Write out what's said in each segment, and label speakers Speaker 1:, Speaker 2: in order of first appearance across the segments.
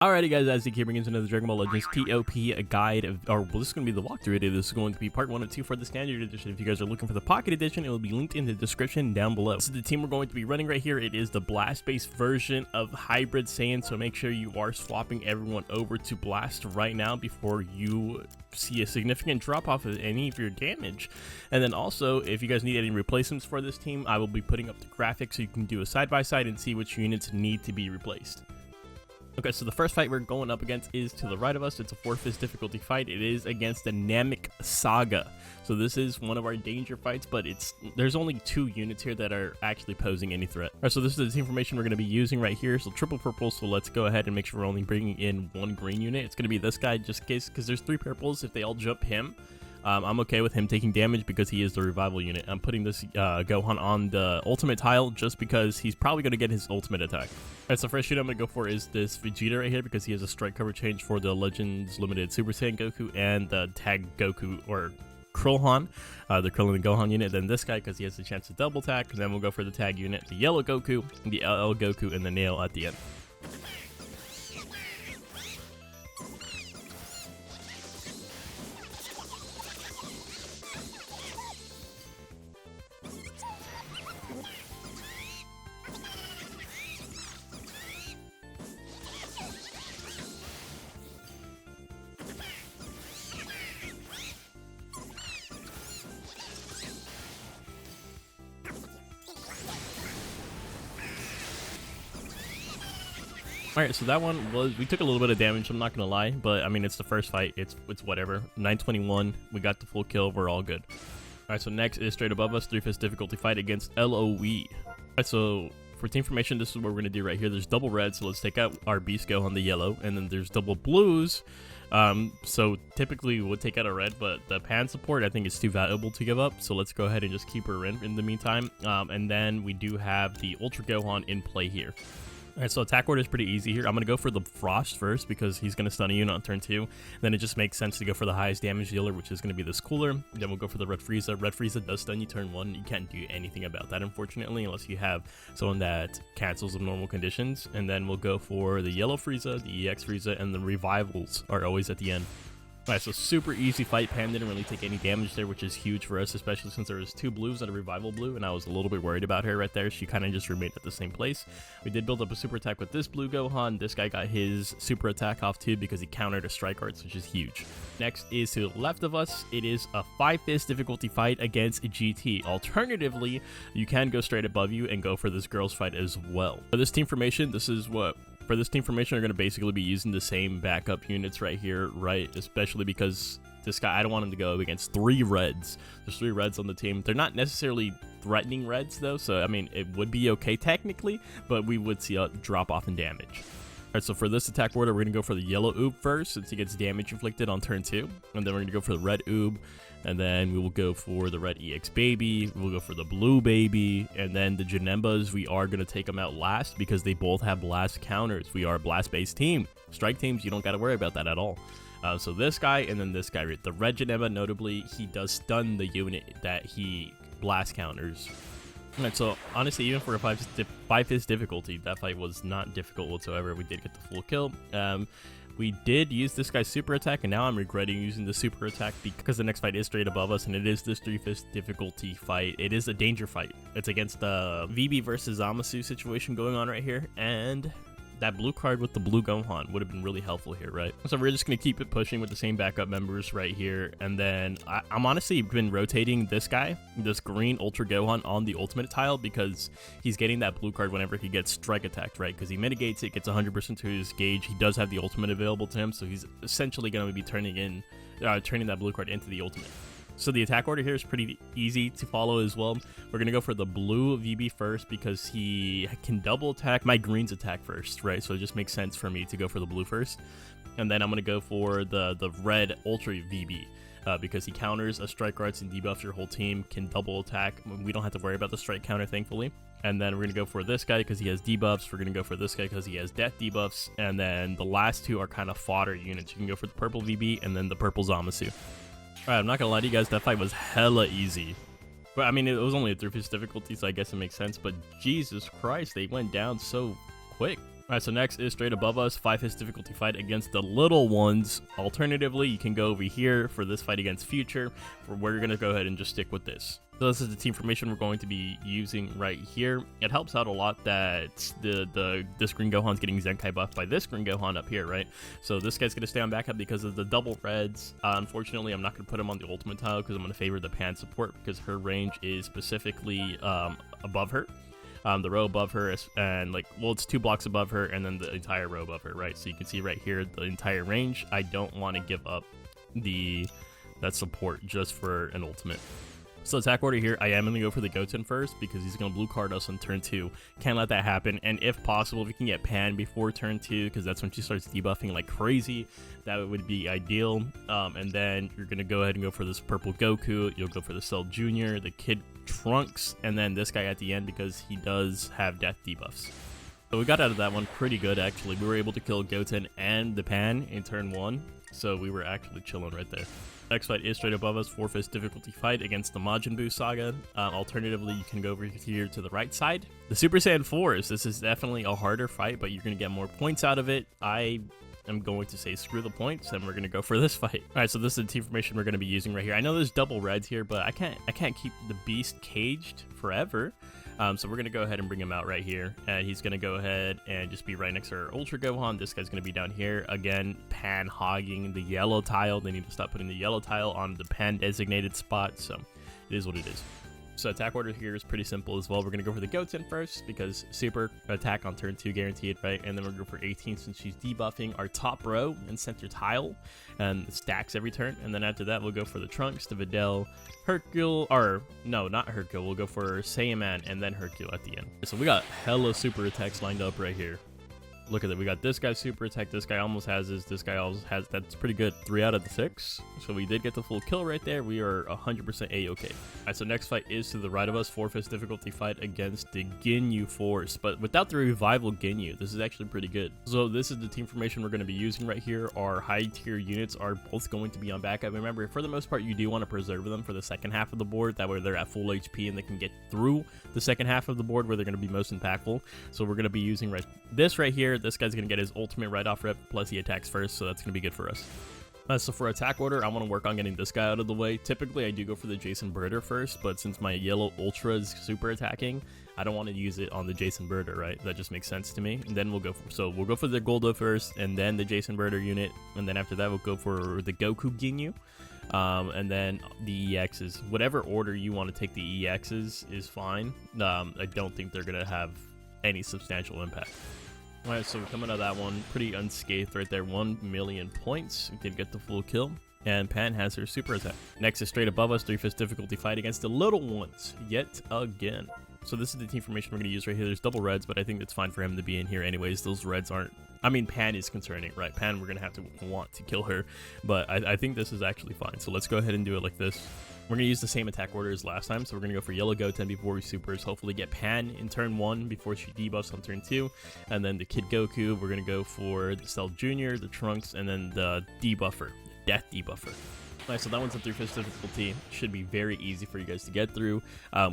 Speaker 1: Alrighty guys, as you keep bringing into another Dragon Ball Legends TOP guide, well, this is going to be the walkthrough video. This is going to be part 1 and 2 for the standard edition. If you guys are looking for the pocket edition, it will be linked in the description down below. This is the team we're going to be running right here. It is the blast-based version of Hybrid Saiyan, so make sure you are swapping everyone over to blast right now before you see a significant drop-off of any of your damage. And then also, if you guys need any replacements for this team, I will be putting up the graphics so you can do a side-by-side and see which units need to be replaced. Okay, so the first fight we're going up against is to the right of us. It's a 4-fist difficulty fight. It is against the Namek saga. So this is one of our danger fights, but there's only 2 units here that are actually posing any threat. All right, so this is the team formation we're going to be using right here. So triple purple, so let's go ahead and make sure we're only bringing in 1 green unit. It's going to be this guy just in case, because there's 3 purples. If they all jump him, I'm okay with him taking damage because he is the revival unit. I'm putting this Gohan on the ultimate tile just because he's probably going to get his ultimate attack. Alright, so first unit I'm going to go for is this Vegeta right here because he has a strike cover change for the Legends Limited Super Saiyan Goku and the Tag Goku or Krillhan, the Krillin and Gohan unit. Then this guy because he has the chance to double attack. And then we'll go for the tag unit, the Yellow Goku, the LL Goku, and the Nail at the end. Alright, so that one we took a little bit of damage, I'm not gonna lie, but I mean, it's the first fight, it's whatever. 921, we got the full kill, we're all good. Alright, so next is straight above us, 3-fist difficulty fight against LOE. Alright, so for team formation, this is what we're gonna do right here. There's double red, so let's take out our Beast Go on the yellow, and then there's double blues. So typically we would take out a red, but the pan support I think is too valuable to give up, so let's go ahead and just keep her in the meantime. And then we do have the Ultra Gohan in play here. Alright, so attack order is pretty easy here. I'm going to go for the Frost first because he's going to stun a unit on turn 2. Then it just makes sense to go for the highest damage dealer, which is going to be this Cooler. Then we'll go for the Red Frieza. Red Frieza does stun you turn 1. You can't do anything about that, unfortunately, unless you have someone that cancels of normal conditions. And then we'll go for the Yellow Frieza, the EX Frieza, and the Revivals are always at the end. Alright, so super easy fight. Pan didn't really take any damage there, which is huge for us, especially since there was 2 blues and a revival blue, and I was a little bit worried about her right there. She kind of just remained at the same place. We did build up a super attack with this blue Gohan. This guy got his super attack off too because he countered a strike arts, which is huge. Next is to the left of us. It is a 5-fist difficulty fight against GT. Alternatively, you can go straight above you and go for this girls fight as well. For this team formation, for this team formation, we're going to basically be using the same backup units right here, right? Especially because this guy, I don't want him to go up against 3 reds. There's 3 reds on the team. They're not necessarily threatening reds, though, so, I mean, it would be okay technically, but we would see a drop-off in damage. Alright, so for this attack order, we're going to go for the Yellow Oob first, since he gets damage inflicted on turn 2. And then we're going to go for the Red Oob, and then we will go for the Red EX Baby, we'll go for the Blue Baby, and then the Janembas, we are going to take them out last because they both have blast counters. We are a blast-based team. Strike teams, you don't got to worry about that at all. So this guy, and then this guy, the Red Janemba, notably, he does stun the unit that he blast counters. Alright, so honestly, even for a 5-fist difficulty, that fight was not difficult whatsoever. We did get the full kill. We did use this guy's super attack, and now I'm regretting using the super attack because the next fight is straight above us, and it is this 3-fist difficulty fight. It is a danger fight. It's against the VB versus Zamasu situation going on right here, and that blue card with the blue Gohan would have been really helpful here, right? So we're just going to keep it pushing with the same backup members right here. And then I'm honestly been rotating this guy, this green Ultra Gohan, on the ultimate tile because he's getting that blue card whenever he gets strike attacked, right? Because he mitigates it, gets 100% to his gauge. He does have the ultimate available to him, so he's essentially going to be turning that blue card into the ultimate. So the attack order here is pretty easy to follow as well. We're going to go for the blue VB first because he can double attack my green's attack first, right? So it just makes sense for me to go for the blue first. And then I'm going to go for the red Ultra VB because he counters a strike arts and debuffs your whole team, can double attack. We don't have to worry about the strike counter, thankfully. And then we're going to go for this guy because he has debuffs. We're going to go for this guy because he has death debuffs. And then the last 2 are kind of fodder units. You can go for the purple VB and then the purple Zamasu. Alright, I'm not gonna lie to you guys, that fight was hella easy. But I mean, it was only a 3-fist difficulty, so I guess it makes sense. But Jesus Christ, they went down so quick. Alright, so next is straight above us, 5 difficulty fight against the little ones. Alternatively, you can go over here for this fight against Future, for where you're going to go ahead and just stick with this. So this is the team formation we're going to be using right here. It helps out a lot that this Green Gohan's getting Zenkai buffed by this Green Gohan up here, right? So this guy's going to stay on backup because of the double reds. Unfortunately, I'm not going to put him on the ultimate tile because I'm going to favor the Pan support because her range is specifically above her. The row above her is, and like, well, it's 2 blocks above her and then the entire row above her, right? So you can see right here the entire range. I don't want to give up that support just for an ultimate. So attack order here, I am going to go for the Goten first because he's going to blue card us on turn 2. Can't let that happen. And if possible, if you can get Pan before turn 2, because that's when she starts debuffing like crazy, that would be ideal. And then you're going to go ahead and go for this purple Goku. You'll go for the Cell Jr., the Kid Trunks, and then this guy at the end because he does have death debuffs. So we got out of that one pretty good, actually. We were able to kill Goten and the Pan in turn 1, so we were actually chilling right there. Next fight is straight above us, 4-fist difficulty fight against the Majin Buu saga. Alternatively, you can go over here to the right side. The Super Saiyan 4s, this is definitely a harder fight, but you're going to get more points out of it. I am going to say screw the points, and we're going to go for this fight. Alright, so this is the team formation we're going to be using right here. I know there's double reds here, but I can't keep the beast caged forever. So we're going to go ahead and bring him out right here, and he's going to go ahead and just be right next to our Ultra Gohan. This guy's going to be down here. Again, Pan hogging the yellow tile. They need to stop putting the yellow tile on the Pan designated spot, so it is what it is. So attack order here is pretty simple as well. We're going to go for the Goten first because super attack on turn 2 guaranteed, right? And then we're going to go for 18 since she's debuffing our top row and center tile and it stacks every turn. And then after that, we'll go for the Trunks, the Videl, Hercule, or no, not Hercule. We'll go for Saiyaman and then Hercule at the end. So we got hella super attacks lined up right here. Look at that. We got this guy's super attack. This guy almost has his. This guy also has. That's pretty good. 3 out of the 6. So we did get the full kill right there. We are 100% A-okay. All right, so next fight is to the right of us. 4-fist difficulty fight against the Ginyu Force. But without the revival Ginyu, this is actually pretty good. So this is the team formation we're going to be using right here. Our high tier units are both going to be on backup. Remember, for the most part, you do want to preserve them for the second half of the board. That way they're at full HP and they can get through the second half of the board where they're going to be most impactful. So we're going to be using this right here. This guy's going to get his ultimate right off rip, plus he attacks first, so that's going to be good for us. So for attack order, I want to work on getting this guy out of the way. Typically, I do go for the Jason Birder first, but since my yellow Ultra is super attacking, I don't want to use it on the Jason Birder, right? That just makes sense to me. And then we'll go for the Goldo first, and then the Jason Birder unit, and then after that, we'll go for the Goku Ginyu. And then the EXs. Whatever order you want to take the EXs is fine. I don't think they're going to have any substantial impact. Alright, so we're coming out of that one pretty unscathed right there. 1,000,000 points. We did get the full kill. And Pan has her super attack. Next is straight above us, 3-fist difficulty fight against the little ones yet again. So this is the team formation we're going to use right here. There's double reds, but I think it's fine for him to be in here anyways. Those reds aren't... I mean, Pan is concerning, right? Pan, we're going to have to want to kill her. But I think this is actually fine. So let's go ahead and do it like this. We're going to use the same attack order as last time. So we're going to go for Yellow Goten before we supers. Hopefully get Pan in turn 1 before she debuffs on turn 2. And then the Kid Goku, we're going to go for the Cell Jr., the Trunks, and then the debuffer, death debuffer. Nice, so that one's a 3-fist difficulty. Should be very easy for you guys to get through.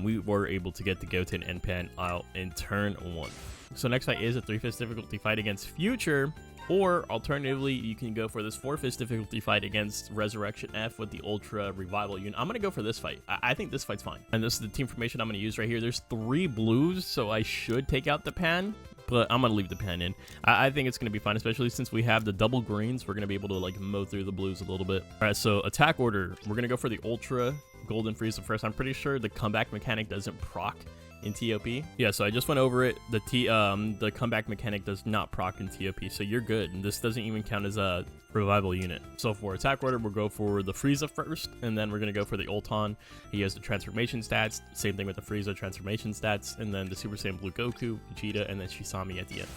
Speaker 1: We were able to get the Goten and Pan out in turn 1. So next fight is a 3-fist difficulty fight against Future, or alternatively, you can go for this 4-fist difficulty fight against Resurrection F with the Ultra Revival unit. I'm going to go for this fight. I think this fight's fine. And this is the team formation I'm going to use right here. There's 3 blues, so I should take out the Pan, but I'm going to leave the Pan in. I think it's going to be fine, especially since we have the double greens. We're going to be able to like mow through the blues a little bit. All right, so attack order. We're going to go for the Ultra Golden Frieza first. I'm pretty sure the comeback mechanic doesn't proc in TOP. Yeah, so I just went over it. The comeback mechanic does not proc in TOP, so you're good. And this doesn't even count as a revival unit. So for attack order, we'll go for the Frieza first, and then we're going to go for the Ulton. He has the transformation stats. Same thing with the Frieza transformation stats, and then the Super Saiyan Blue Goku, Vegeta, and then Shisami at the end.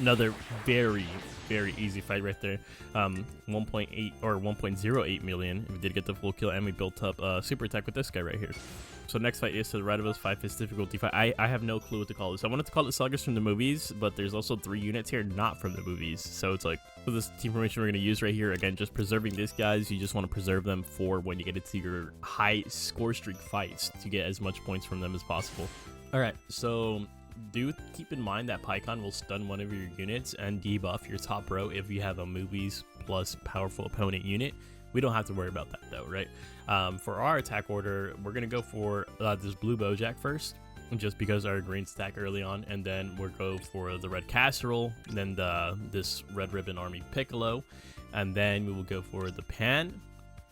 Speaker 1: Another very, very easy fight right there. 1.8 or 1.08 million. We did get the full kill, and we built up a super attack with this guy right here. So next fight is to the right of us, 5-fist difficulty fight. I have no clue what to call this. I wanted to call it sagas from the movies, but there's also 3 units here not from the movies. So it's like, for this team formation we're going to use right here, again, just preserving these guys. You just want to preserve them for when you get into your high score streak fights to get as much points from them as possible. All right, so do keep in mind that Pycon will stun one of your units and debuff your top row if you have a movies plus powerful opponent unit. We don't have to worry about that though, right? For our attack order, we're gonna go for this blue Bojack first, just because our greens attack early on, and then we'll go for the red casserole, then this red ribbon army Piccolo, and then we will go for the Pan.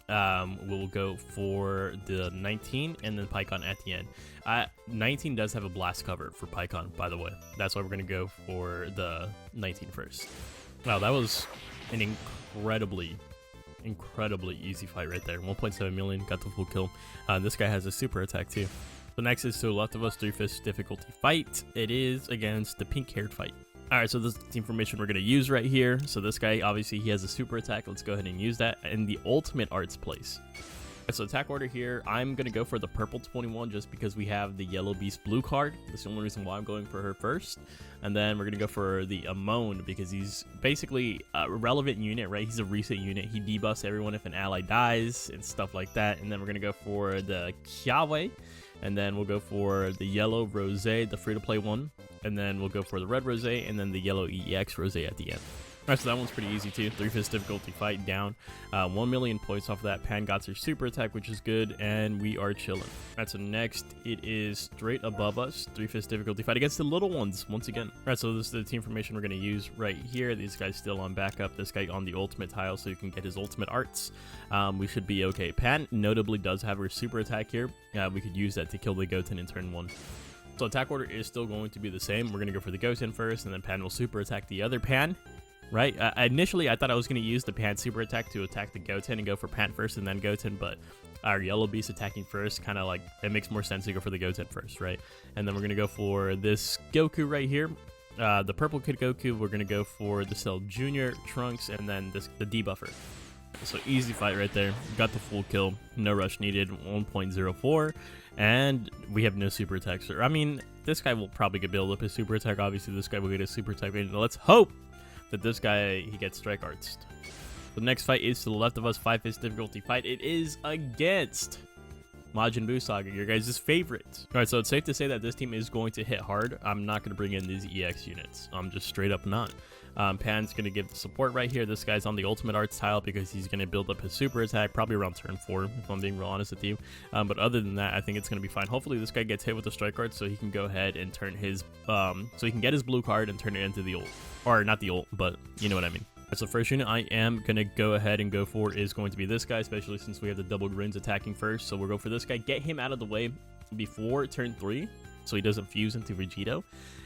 Speaker 1: We'll go for the 19 and then Pycon at the end. 19 does have a blast cover for Pycon, by the way. That's why we're going to go for the 19 first. Wow, that was an incredibly easy fight right there. 1.7 million, got the full kill. This guy has a super attack too. So next is to the left of us, 3-fist difficulty fight. It is against the pink-haired fight. Alright, so this is the information we're going to use right here. So this guy, obviously, he has a super attack. Let's go ahead and use that in the ultimate arts place. So attack order here, I'm going to go for the purple 21 just because we have the yellow beast blue card. That's the only reason why I'm going for her first. And then we're going to go for the Amon because he's basically a relevant unit, right? He's a reset unit. He debuffs everyone if an ally dies and stuff like that. And then we're going to go for the Kiawe. And then we'll go for the yellow Rose, the free-to-play one. And then we'll go for the red Rose and then the yellow EX Rose at the end. Alright, so that one's pretty easy too. 3-fist difficulty fight down. 1 million points off of that. Pan got her super attack, which is good, and we are chilling. Alright, so next it is straight above us. 3-fist difficulty fight against the little ones once again. Alright, so this is the team formation we're going to use right here. These guys still on backup. This guy on the ultimate tile so you can get his ultimate arts. We should be okay. Pan notably does have her super attack here. We could use that to kill the Goten in turn 1. So attack order is still going to be the same. We're going to go for the Goten first, and then Pan will super attack the other Pan. Right? Initially, I thought I was going to use the Pan super attack to attack the Goten and go for Pan first and then Goten, but our yellow beast attacking first, kind of like, it makes more sense to go for the Goten first, right? And then we're going to go for this Goku right here. The purple Kid Goku, we're going to go for the Cell Jr., Trunks, and then the debuffer. So easy fight right there. Got the full kill. No rush needed. 1.04. And we have no super attacks. I mean, this guy will probably get build up his super attack. Obviously, this guy will get a super attack. Let's hope that this guy, he gets strike arts. The next fight is to the left of us, 5-fist difficulty fight. It is against Majin Buu Saga, your guys' favorite. Alright, so it's safe to say that this team is going to hit hard. I'm not going to bring in these EX units. I'm just straight up not. Pan's going to give the support right here. This guy's on the ultimate arts tile because he's going to build up his super attack probably around turn 4, if I'm being real honest with you. But other than that, I think it's going to be fine. Hopefully this guy gets hit with the strike card so he can go ahead and turn his, so he can get his blue card and turn it into the ult. Or not the ult, but you know what I mean. So the first unit I am going to go ahead and go for is going to be this guy, especially since we have the double grins attacking first. So we'll go for this guy, get him out of the way before turn 3 so he doesn't fuse into Vegito.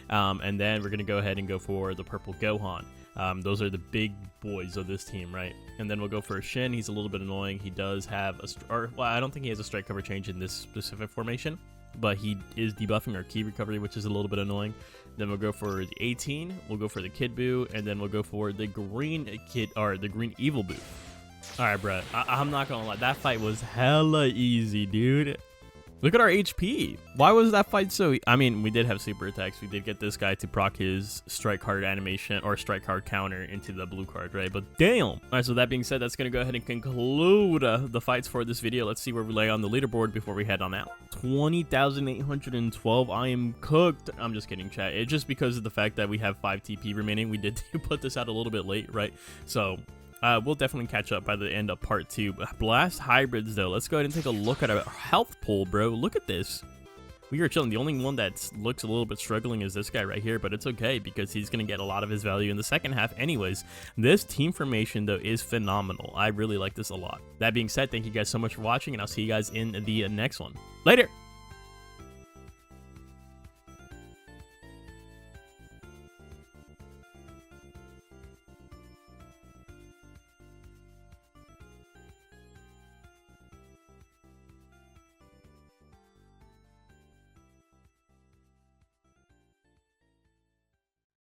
Speaker 1: And then we're going to go ahead and go for the purple Gohan. Those are the big boys of this team, right? And then we'll go for Shin. He's a little bit annoying. He does have well, I don't think he has a strike cover change in this specific formation, but he is debuffing our key recovery, which is a little bit annoying. Then we'll go for the 18. We'll go for the Kid Buu, and then we'll go for the green the green Evil Buu. All right, bro. I'm not gonna lie. That fight was hella easy, dude. Look at our HP. Why was that fight so I mean, we did have super attacks. We did get this guy to proc his strike card animation or strike card counter into the blue card, right? But damn. All right, so that being said, that's going to go ahead and conclude the fights for this video. Let's see where we lay on the leaderboard before we head on out. 20,812. I am cooked. I'm just kidding, chat. It's just because of the fact that we have 5 TP remaining. We did put this out a little bit late, right? So we'll definitely catch up by the end of part 2. Blast hybrids, though. Let's go ahead and take a look at our health pool, bro. Look at this. We are chilling. The only one that looks a little bit struggling is this guy right here, but it's okay because he's going to get a lot of his value in the second half anyways. This team formation, though, is phenomenal. I really like this a lot. That being said, thank you guys so much for watching, and I'll see you guys in the next one. Later!